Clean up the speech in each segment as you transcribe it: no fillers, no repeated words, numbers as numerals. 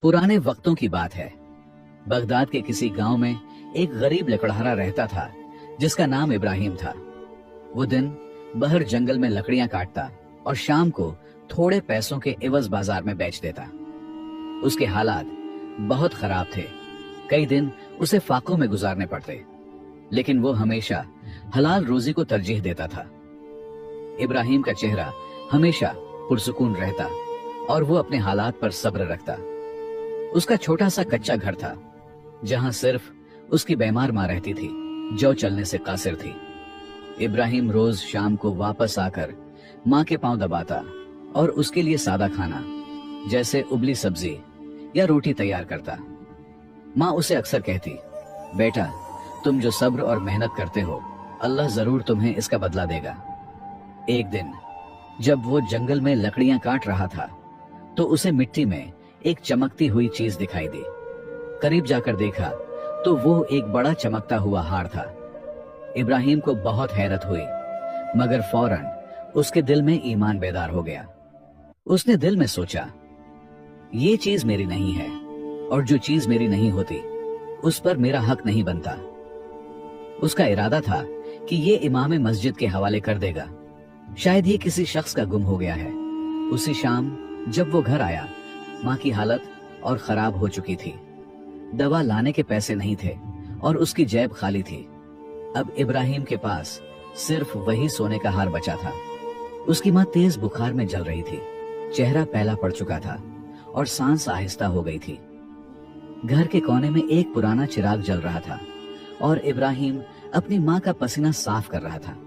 पुराने वक्तों की बात है। बगदाद के किसी गांव में एक गरीब लकड़हारा रहता था जिसका नाम इब्राहिम था। वो दिन भर जंगल में लकड़ियां काटता और शाम को थोड़े पैसों के एवज बाजार में बेच देता। उसके हालात बहुत खराब थे। कई दिन उसे फाकों में गुजारने पड़ते, लेकिन वो हमेशा हलाल रोजी को तरजीह देता था। इब्राहिम का चेहरा हमेशा पुरसुकून रहता और वो अपने हालात पर सब्र रखता। उसका छोटा सा कच्चा घर था जहां सिर्फ उसकी बीमार मां रहती थी जो चलने से कासिर थी। इब्राहिम रोज शाम को वापस आकर मां के पांव दबाता और उसके लिए सादा खाना जैसे उबली सब्जी या रोटी तैयार करता। मां उसे अक्सर कहती, बेटा तुम जो सब्र और मेहनत करते हो अल्लाह जरूर तुम्हें इसका बदला देगा। एक दिन जब वो जंगल में लकड़ियां काट रहा था तो उसे मिट्टी में एक चमकती हुई चीज दिखाई दी। करीब जाकर देखा तो वो एक बड़ा चमकता हुआ हार था। इब्राहिम को बहुत हैरत हुई, मगर फौरन उसके दिल में ईमान बेदार हो गया। उसने दिल में सोचा, ये चीज मेरी नहीं है और जो चीज मेरी नहीं होती उस पर मेरा हक नहीं बनता। उसका इरादा था कि ये इमाम मस्जिद के हवाले कर देगा। शायद ये किसी शख्स का गुम हो गया है। उसी शाम जब वो घर आया, मां की हालत और खराब हो चुकी थी। दवा लाने के पैसे नहीं थे और उसकी जेब खाली थी। अब इब्राहिम के पास सिर्फ वही सोने का हार बचा था। उसकी मां तेज बुखार में जल रही थी, चेहरा पहला पड़ चुका था और सांस आहिस्ता हो गई थी। घर के कोने में एक पुराना चिराग जल रहा था और इब्राहिम अपनी मां का पसीना साफ कर रहा था।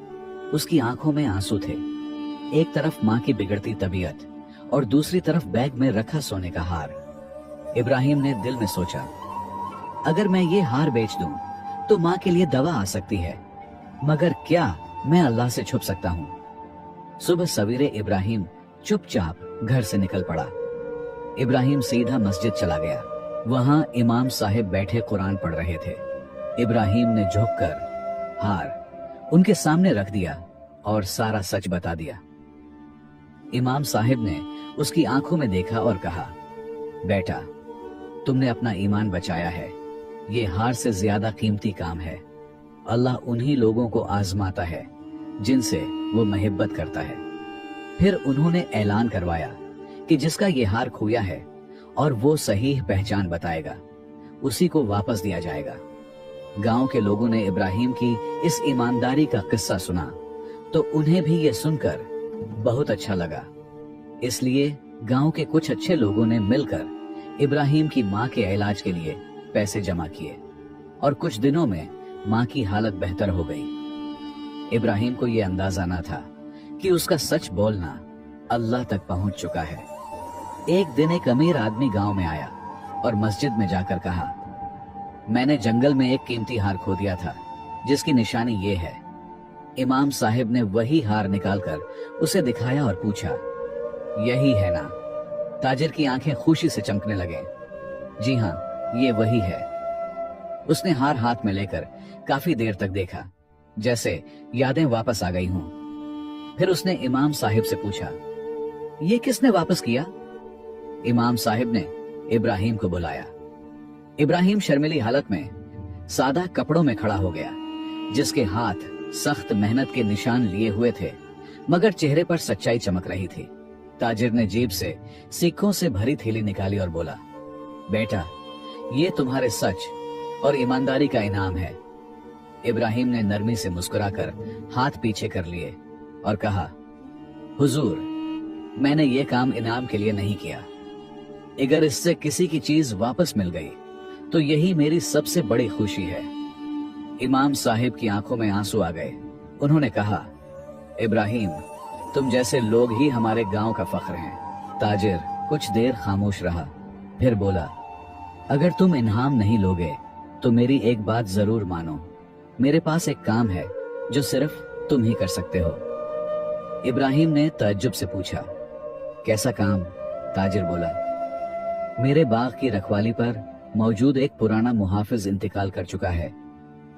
उसकी आंखों में आंसू थे। एक तरफ मां की बिगड़ती तबीयत और दूसरी तरफ बैग में रखा सोने का हार। इब्राहिम ने दिल में सोचा, अगर मैं ये हार बेच दूं तो मां के लिए दवा आ सकती है, मगर क्या मैं अल्लाह से छुप सकता हूं। सुबह सवेरे इब्राहिम चुपचाप घर से निकल पड़ा। इब्राहिम सीधा मस्जिद चला गया। वहां इमाम साहिब बैठे कुरान पढ़ रहे थे। इब्राहिम ने झुककर हार उनके सामने रख दिया और सारा सच बता दिया। इमाम साहिब ने उसकी आंखों में देखा और कहा, बेटा तुमने अपना ईमान बचाया है। ये हार से ज्यादा कीमती काम है। अल्लाह उन्हीं लोगों को आजमाता है जिनसे वो मोहब्बत करता है। फिर उन्होंने ऐलान करवाया कि जिसका ये हार खोया है और वो सही पहचान बताएगा, उसी को वापस दिया जाएगा। गांव के लोगों ने इब्राहिम की इस ईमानदारी का किस्सा सुना तो उन्हें भी ये सुनकर बहुत अच्छा लगा। इसलिए गांव के कुछ अच्छे लोगों ने मिलकर इब्राहिम की मां के इलाज के लिए पैसे जमा किए और कुछ दिनों में मां की हालत बेहतर हो गई। इब्राहिम को यह अंदाजा न था कि उसका सच बोलना अल्लाह तक पहुंच चुका है। एक दिन एक अमीर आदमी गांव में आया और मस्जिद में जाकर कहा, मैंने जंगल में एक कीमती हार खो दिया था जिसकी निशानी ये है। इमाम साहिब ने वही हार निकालकर उसे दिखाया और पूछा, यही है ना? ताजिर की आंखें खुशी से चमकने लगे। जी हाँ, ये वही है। उसने हार हाथ में लेकर काफी देर तक देखा, जैसे यादें वापस आ गई हों। फिर उसने इमाम साहिब से पूछा, ये किसने वापस किया? इमाम साहिब ने इब्राहिम को बुलाया। इब्राहिम शर्मीली हालत में सादा कपड़ों में खड़ा हो गया, जिसके हाथ सख्त मेहनत के निशान लिए हुए थे, मगर चेहरे पर सच्चाई चमक रही थी। ताजिर ने जेब से सिक्कों से भरी थैली निकाली और बोला, बेटा ये तुम्हारे सच और ईमानदारी का इनाम है। इब्राहिम ने नरमी से मुस्कुराकर हाथ पीछे कर लिए और कहा, हुजूर मैंने ये काम इनाम के लिए नहीं किया। अगर इससे किसी की चीज वापस मिल गई तो यही मेरी सबसे बड़ी खुशी है। इमाम साहिब की आंखों में आंसू आ गए। उन्होंने कहा, इब्राहिम तुम जैसे लोग ही हमारे गांव का फख्र हैं। ताजिर कुछ देर खामोश रहा, फिर बोला, अगर तुम इनाम नहीं लोगे तो मेरी एक बात जरूर मानो। मेरे पास एक काम है जो सिर्फ तुम ही कर सकते हो। इब्राहिम ने तअज्जुब से पूछा, कैसा काम? ताजिर बोला, मेरे बाग की रखवाली पर मौजूद एक पुराना मुहाफिज इंतकाल कर चुका है।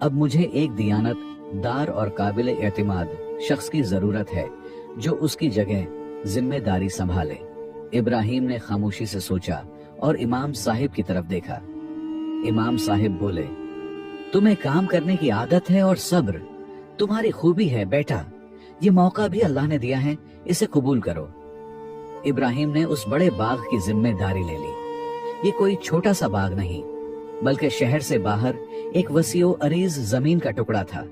अब मुझे एक दियानत दार और काबिल एतमाद शख्स की जरूरत है जो उसकी जगह जिम्मेदारी संभाले। इब्राहिम ने खामोशी से सोचा और इमाम साहिब की तरफ देखा। इमाम साहिब बोले, तुम्हें काम करने की आदत है और सब्र तुम्हारी खूबी है बेटा, ये मौका भी अल्लाह ने दिया है, इसे कबूल करो। इब्राहिम ने उस बड़े बाग की जिम्मेदारी ले ली। ये कोई छोटा सा बाग नहीं, बल्कि शहर से बाहर एक वसीओ अरीज जमीन का टुकड़ा था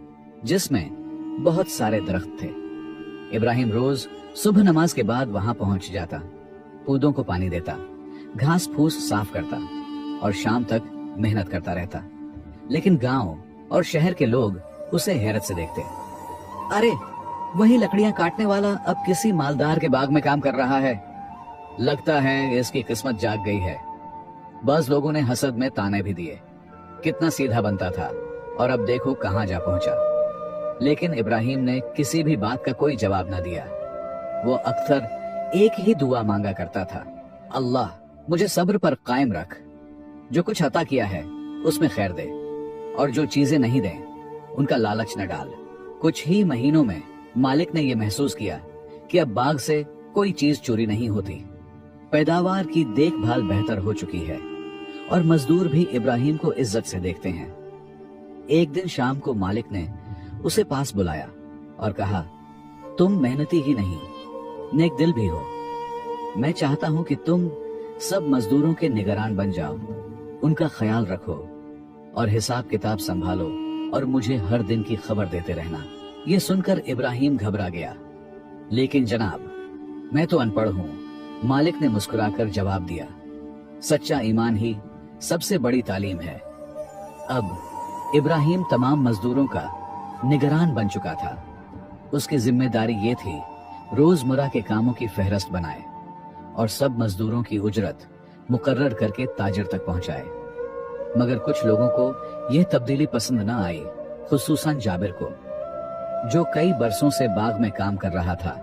जिसमें बहुत सारे दरख्त थे। इब्राहिम रोज सुबह नमाज के बाद वहां पहुंच जाता, पौधों को पानी देता, घास फूस साफ करता और शाम तक मेहनत करता रहता। लेकिन गांव और शहर के लोग उसे हैरत से देखते। अरे, वही लकड़ियां काटने वाला अब किसी मालदार के बाग में काम कर रहा है, लगता है इसकी किस्मत जाग गई है। बस लोगों ने हसद में ताने भी दिए, कितना सीधा बनता था और अब देखो कहां जा पहुंचा। लेकिन इब्राहिम ने किसी भी बात का कोई जवाब न दिया। वो अक्सर एक ही दुआ मांगा करता था, अल्लाह मुझे सब्र पर कायम रख, जो कुछ अता किया है उसमें खैर दे, और जो चीजें नहीं दे उनका लालच न डाल। कुछ ही महीनों में मालिक ने यह महसूस किया कि अब बाग से कोई चीज चोरी नहीं होती। पैदावार की देखभाल बेहतर हो चुकी है और मजदूर भी इब्राहिम को इज्जत से देखते हैं। एक दिन शाम को मालिक ने उसे पास बुलाया और कहा, तुम मेहनती ही नहीं, नेक दिल भी हो। मैं चाहता हूं कि तुम सब मजदूरों के निगरान बन जाओ, उनका ख्याल रखो और हिसाब किताब संभालो और मुझे हर दिन की खबर देते रहना। ये सुनकर इब्राहिम घबरा गया। लेकिन जनाब, मैं तो अनपढ़ हूं, मालिक ने मुस्कुराकर जवाब दिया। सच्चा ईमान ही सबसे बड़ी तालीम है। अब इब्राहिम तमाम मजदूरों का निगरान बन चुका था। उसकी जिम्मेदारी ये थी, रोजमर्रा के कामों की फहरिस्त बनाए और सब मजदूरों की उजरत मुकर्रर करके ताजिर तक पहुंचाए। मगर कुछ लोगों को यह तब्दीली पसंद न आई, खुसूसन जाबिर को, जो कई बरसों से बाग में काम कर रहा था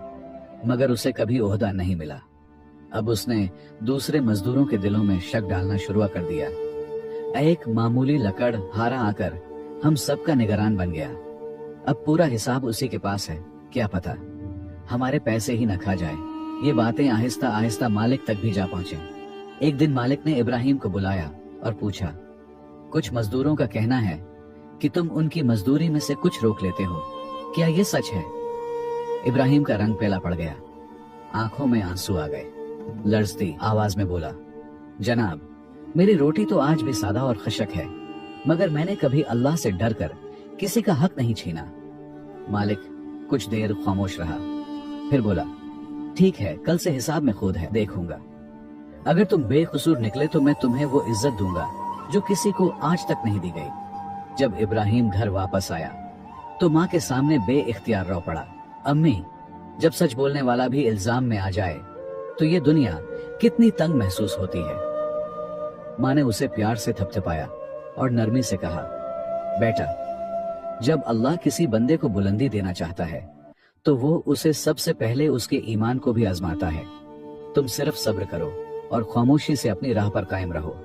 मगर उसे कभी ओहदा नहीं मिला। अब उसने दूसरे मजदूरों के दिलों में शक डालना शुरू कर दिया। एक मामूली लकड़ हारा आकर हम सबका निगरान बन गया। अब पूरा हिसाब उसी के पास है, क्या पता हमारे पैसे ही न खा जाए। ये बातें आहिस्ता आहिस्ता मालिक तक भी जा पहुंचे। एक दिन मालिक ने इब्राहिम को बुलाया और पूछा, कुछ मजदूरों का कहना है कि तुम उनकी मजदूरी में से कुछ रोक लेते हो, क्या ये सच है? इब्राहिम का रंग पीला पड़ गया, आंखों में आंसू आ गए। लरजती आवाज में बोला, जनाब, मेरी रोटी तो आज भी सादा और खशक है, मगर मैंने कभी अल्लाह से डर कर किसी का हक नहीं छीना। मालिक कुछ देर खामोश रहा, फिर बोला, ठीक है, कल से हिसाब में खुद है देखूंगा। अगर तुम बेकसूर निकले तो मैं तुम्हें वो इज्जत दूंगा जो किसी को आज तक नहीं दी गई। जब इब्राहिम घर वापस आया तो माँ के सामने बेइख्तियार रो पड़ा। अम्मी, जब सच बोलने वाला भी इल्जाम में आ जाए तो ये दुनिया कितनी तंग महसूस होती है। माँ ने उसे प्यार से थपथपाया और नरमी से कहा, बेटा, जब अल्लाह किसी बंदे को बुलंदी देना चाहता है तो वो उसे सबसे पहले उसके ईमान को भी आजमाता है। तुम सिर्फ सब्र करो और खामोशी से अपनी राह पर कायम रहो।